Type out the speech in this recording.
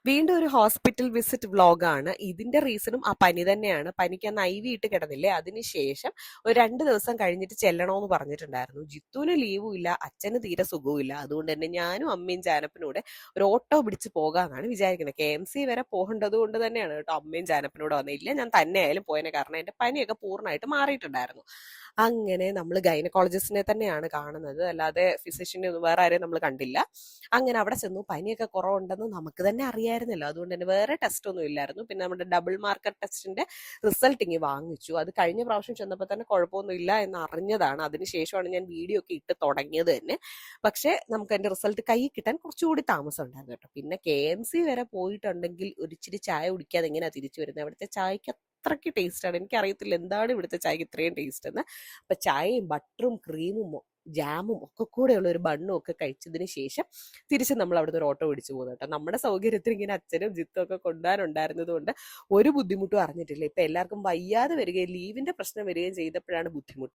വീണ്ടും ഒരു hospital visit വ്ളോഗാണ്. ഇതിന്റെ റീസണും ആ പനി തന്നെയാണ്. പനിക്ക് അന്ന് IV ഇട്ട് കിടന്നില്ലേ, അതിനുശേഷം ഒരു 2 ദിവസം കഴിഞ്ഞിട്ട് ചെല്ലണോന്ന് പറഞ്ഞിട്ടുണ്ടായിരുന്നു. ജിത്തുവിന് ലീവും ഇല്ല, അച്ഛന് തീരെ സുഖവും ഇല്ല. അതുകൊണ്ട് തന്നെ ഞാനും അമ്മയും ജാനപ്പനൂടെ ഒരു ഓട്ടോ പിടിച്ച് പോകാന്നാണ് വിചാരിക്കുന്നത്. KMC വരെ പോകേണ്ടത് കൊണ്ട് തന്നെയാണ് കേട്ടോ അമ്മയും ജാനപ്പനൂടെ വന്നത്. ഇല്ല ഞാൻ തന്നെ ആയാലും പോയതിനെ, കാരണം എന്റെ പനിയൊക്കെ പൂർണ്ണമായിട്ട് മാറിയിട്ടുണ്ടായിരുന്നു. അങ്ങനെ നമ്മൾ ഗൈനക്കോളജിസ്റ്റിനെ തന്നെയാണ് കാണുന്നത്, അല്ലാതെ ഫിസിഷ്യനെ ഒന്നും വേറെ ആരെയും നമ്മൾ കണ്ടില്ല. അങ്ങനെ അവിടെ ചെന്നു. പനിയൊക്കെ കുറവുണ്ടെന്ന് നമുക്ക് തന്നെ അറിയായിരുന്നല്ലോ, അതുകൊണ്ട് തന്നെ വേറെ ടെസ്റ്റ് ഒന്നും ഇല്ലായിരുന്നു. പിന്നെ നമ്മുടെ ഡബിൾ മാർക്കർ ടെസ്റ്റിന്റെ റിസൾട്ട് ഇങ്ങ് വാങ്ങിച്ചു. അത് കഴിഞ്ഞ പ്രാവശ്യം ചെന്നപ്പോൾ തന്നെ കുഴപ്പമൊന്നും ഇല്ല എന്ന് അറിഞ്ഞതാണ്. അതിനുശേഷമാണ് ഞാൻ വീഡിയോ ഒക്കെ ഇട്ട് തുടങ്ങിയത് തന്നെ. പക്ഷേ നമുക്ക് അതിന്റെ റിസൾട്ട് കൈ കിട്ടാൻ കുറച്ചുകൂടി താമസം ഉണ്ടായിരുന്നു കേട്ടോ. പിന്നെ KMC വരെ പോയിട്ടുണ്ടെങ്കിൽ ഒരിച്ചിരി ചായ കുടിക്കാതെ എങ്ങനെയാ തിരിച്ചു വരുന്നത്? അവിടുത്തെ ചായക്ക് അത്രയ്ക്ക് ടേസ്റ്റാണ്. എനിക്കറിയത്തില്ല എന്താണ് ഇവിടുത്തെ ചായക്ക് ഇത്രയും ടേസ്റ്റ് എന്ന്. അപ്പൊ ചായയും ബട്ടറും ക്രീമും ജാമും ഒക്കെ കൂടെയുള്ള ഒരു ബണ്ണും ഒക്കെ കഴിച്ചതിന് ശേഷം തിരിച്ച് നമ്മൾ അവിടുന്ന് ഒരു ഓട്ടോ പിടിച്ചു പോകുന്നു കേട്ടോ. നമ്മുടെ സൗകര്യത്തിന് ഇങ്ങനെ അച്ഛനും ജിത്തും ഒക്കെ കൊണ്ടുവരാനുണ്ടായിരുന്നത് കൊണ്ട് ഒരു ബുദ്ധിമുട്ടും അറിഞ്ഞിട്ടില്ല. ഇപ്പൊ എല്ലാവർക്കും വയ്യാതെ വരികയും ലീവിന്റെ പ്രശ്നം വരികയും ചെയ്തപ്പോഴാണ് ബുദ്ധിമുട്ട്.